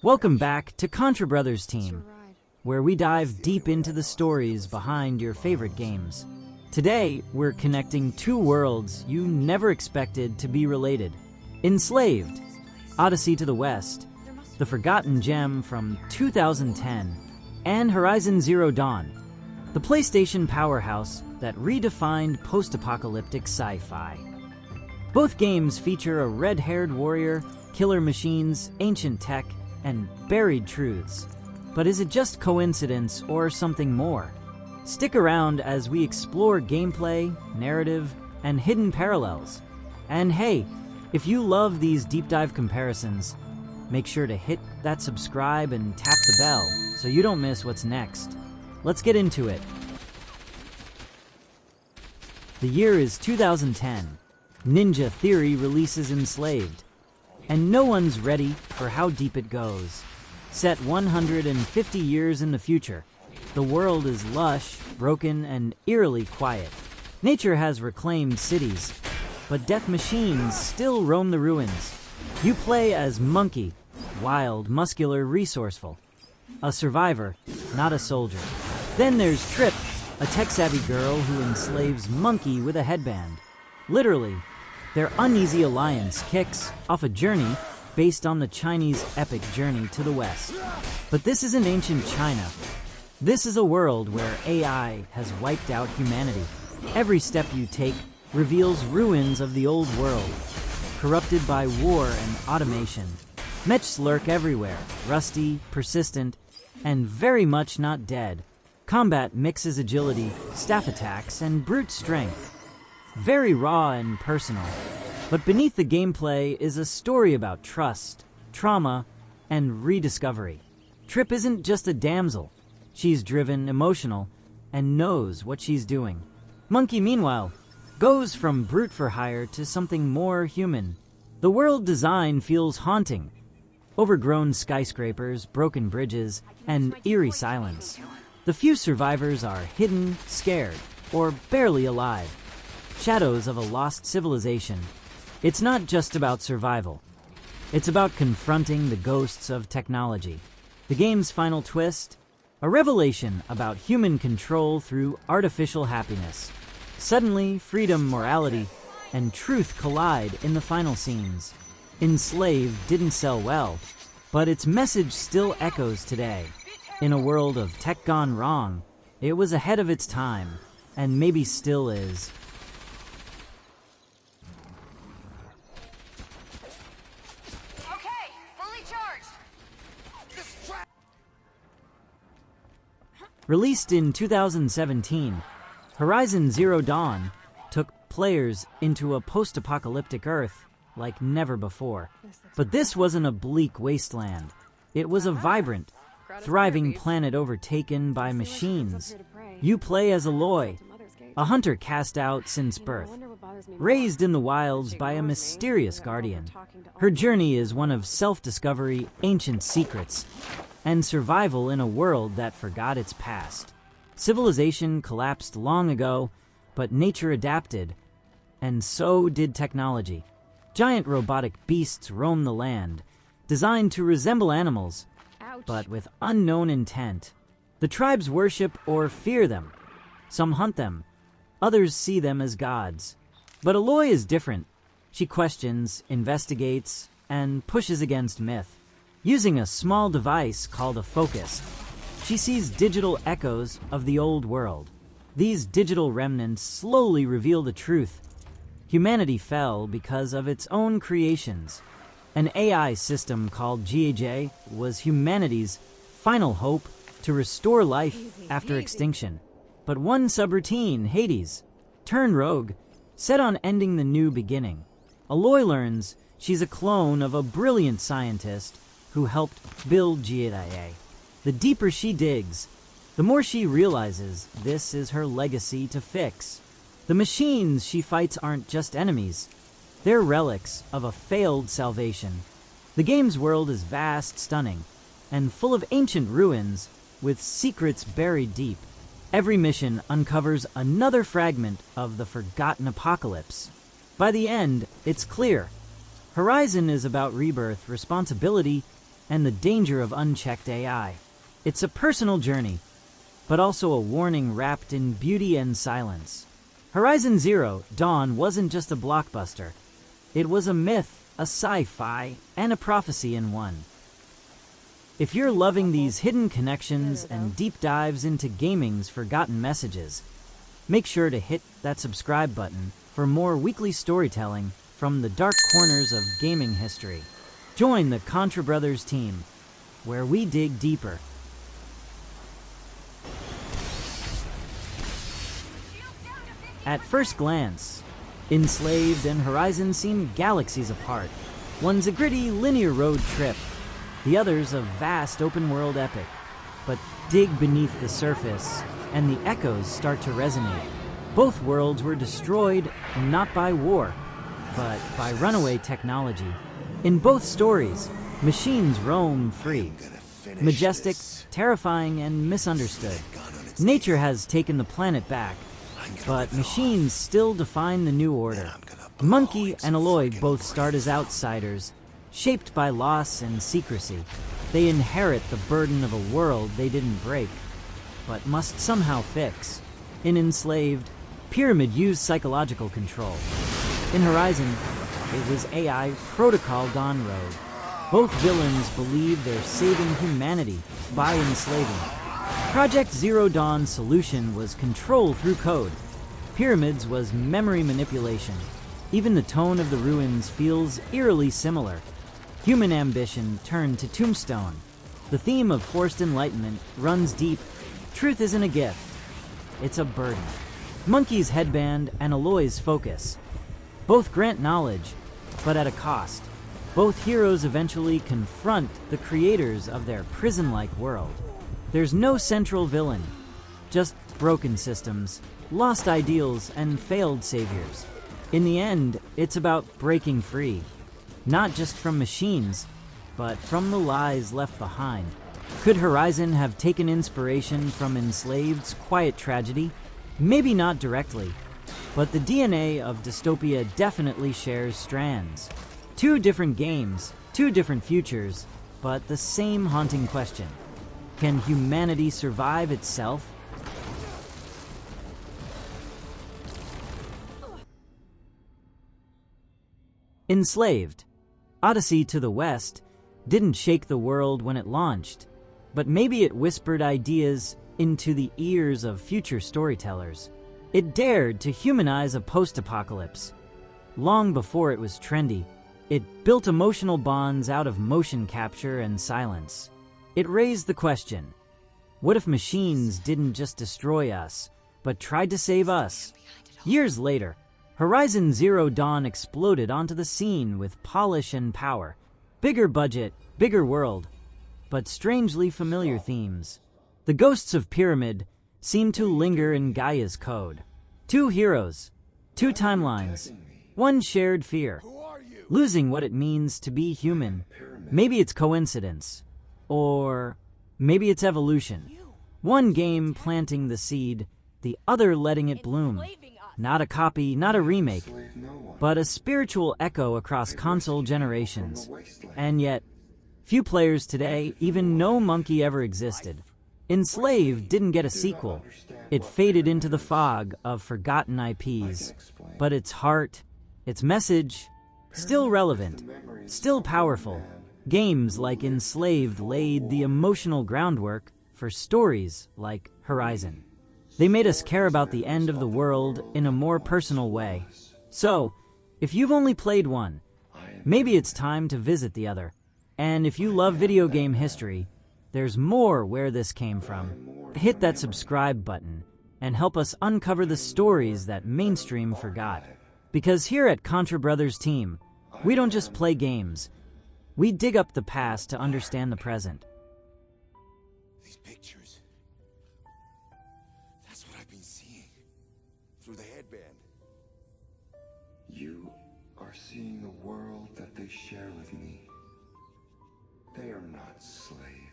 Welcome back to Contra Brothers Team, where we dive deep into the stories behind your favorite games. Today, we're connecting two worlds you never expected to be related. Enslaved, Odyssey to the West, The Forgotten Gem from 2010, and Horizon Zero Dawn, the PlayStation powerhouse that redefined post-apocalyptic sci-fi. Both games feature a red-haired warrior, killer machines, ancient tech, and buried truths. But is it just coincidence or something more? Stick around as we explore gameplay, narrative, and hidden parallels. And hey, if you love these deep dive comparisons, make sure to hit that subscribe and tap the bell so you don't miss what's next. Let's get into it. The year is 2010. Ninja Theory releases Enslaved, and no one's ready for how deep it goes. Set 150 years in the future, the world is lush, broken, and eerily quiet. Nature has reclaimed cities, but death machines still roam the ruins. You play as Monkey, wild, muscular, resourceful. A survivor, not a soldier. Then there's Trip, a tech-savvy girl who enslaves Monkey with a headband. Literally, their uneasy alliance kicks off a journey based on the Chinese epic journey to the West. But this isn't ancient China. This is a world where AI has wiped out humanity. Every step you take reveals ruins of the old world, corrupted by war and automation. Mechs lurk everywhere, rusty, persistent, and very much not dead. Combat mixes agility, staff attacks, and brute strength. Very raw and personal. But beneath the gameplay is a story about trust, trauma, and rediscovery. Trip isn't just a damsel. She's driven, emotional, and knows what she's doing. Monkey, meanwhile, goes from brute for hire to something more human. The world design feels haunting. Overgrown skyscrapers, broken bridges, and eerie silence. The few survivors are hidden, scared, or barely alive. Shadows of a lost civilization. It's not just about survival. It's about confronting the ghosts of technology. The game's final twist? A revelation about human control through artificial happiness. Suddenly, freedom, morality, and truth collide in the final scenes. Enslaved didn't sell well, but its message still echoes today. In a world of tech gone wrong, it was ahead of its time, and maybe still is. Released in 2017, Horizon Zero Dawn took players into a post-apocalyptic Earth like never before. But this wasn't a bleak wasteland. It was a vibrant, thriving planet overtaken by machines. You play as Aloy, a hunter cast out since birth, raised in the wilds by a mysterious guardian. Her journey is one of self-discovery, ancient secrets, and survival in a world that forgot its past. Civilization collapsed long ago, but nature adapted, and so did technology. Giant robotic beasts roam the land, designed to resemble animals, but with unknown intent. The tribes worship or fear them. Some hunt them, others see them as gods. But Aloy is different. She questions, investigates, and pushes against myth. Using a small device called a focus, she sees digital echoes of the old world. These digital remnants slowly reveal the truth. Humanity fell because of its own creations. An AI system called GAJ was humanity's final hope to restore life after extinction. But one subroutine, Hades, turned rogue, set on ending the new beginning. Aloy learns she's a clone of a brilliant scientist who helped build GAJ. The deeper she digs, the more she realizes this is her legacy to fix. The machines she fights aren't just enemies. They're relics of a failed salvation. The game's world is vast, stunning, and full of ancient ruins with secrets buried deep. Every mission uncovers another fragment of the forgotten apocalypse. By the end, it's clear. Horizon is about rebirth, responsibility, and the danger of unchecked AI. It's a personal journey, but also a warning wrapped in beauty and silence. Horizon Zero Dawn wasn't just a blockbuster. It was a myth, a sci-fi, and a prophecy in one. If you're loving these hidden connections and deep dives into gaming's forgotten messages, make sure to hit that subscribe button for more weekly storytelling from the dark corners of gaming history. Join the Contra Brothers team, where we dig deeper. At first glance, Enslaved and Horizon seem galaxies apart. One's a gritty, linear road trip, the other's a vast open-world epic. But dig beneath the surface, and the echoes start to resonate. Both worlds were destroyed not by war, but by runaway technology. In both stories, machines roam free, majestic, terrifying, and misunderstood. Nature has taken the planet back, but machines still define the new order. Monkey and Aloy both start as outsiders, shaped by loss and secrecy. They inherit the burden of a world they didn't break, but must somehow fix. In Enslaved, Pyramid used psychological control. In Horizon, it was AI protocol gone rogue. Both villains believe they're saving humanity by enslaving. Project Zero Dawn's solution was control through code. Pyramid's was memory manipulation. Even the tone of the ruins feels eerily similar. Human ambition turned to tombstone. The theme of forced enlightenment runs deep. Truth isn't a gift, it's a burden. Monkey's headband and Aloy's focus. Both grant knowledge, but at a cost. Both heroes eventually confront the creators of their prison-like world. There's no central villain, just broken systems, lost ideals, and failed saviors. In the end, it's about breaking free, not just from machines, but from the lies left behind. Could Horizon have taken inspiration from Enslaved's quiet tragedy? Maybe not directly, but the DNA of dystopia definitely shares strands. Two different games, two different futures, but the same haunting question. Can humanity survive itself? Enslaved. Odyssey to the West didn't shake the world when it launched, but maybe it whispered ideas into the ears of future storytellers. It dared to humanize a post-apocalypse. Long before it was trendy, it built emotional bonds out of motion capture and silence. It raised the question, what if machines didn't just destroy us, but tried to save us? Years later, Horizon Zero Dawn exploded onto the scene with polish and power. Bigger budget, bigger world, but strangely familiar themes. The ghosts of Pyramid seem to linger in Gaia's code. Two heroes, two timelines, one shared fear. Losing what it means to be human. Maybe it's coincidence. Or maybe it's evolution. One game planting the seed, the other letting it bloom. Not a copy, not a remake, but a spiritual echo across console generations. And yet, few players today even know Monkey ever existed. Enslaved didn't get a sequel. It faded into the fog of forgotten IPs. But its heart, its message, still relevant, still powerful. Games like Enslaved laid the emotional groundwork for stories like Horizon. They made us care about the end of the world in a more personal way. So, if you've only played one, maybe it's time to visit the other. And if you love video game history, there's more where this came from. Hit that subscribe button and help us uncover the stories that mainstream forgot. Because here at Contra Brothers Team, we don't just play games. We dig up the past to understand the present. These pictures. That's what I've been seeing. Through the headband. You are seeing the world that they share with me. They are not slaves.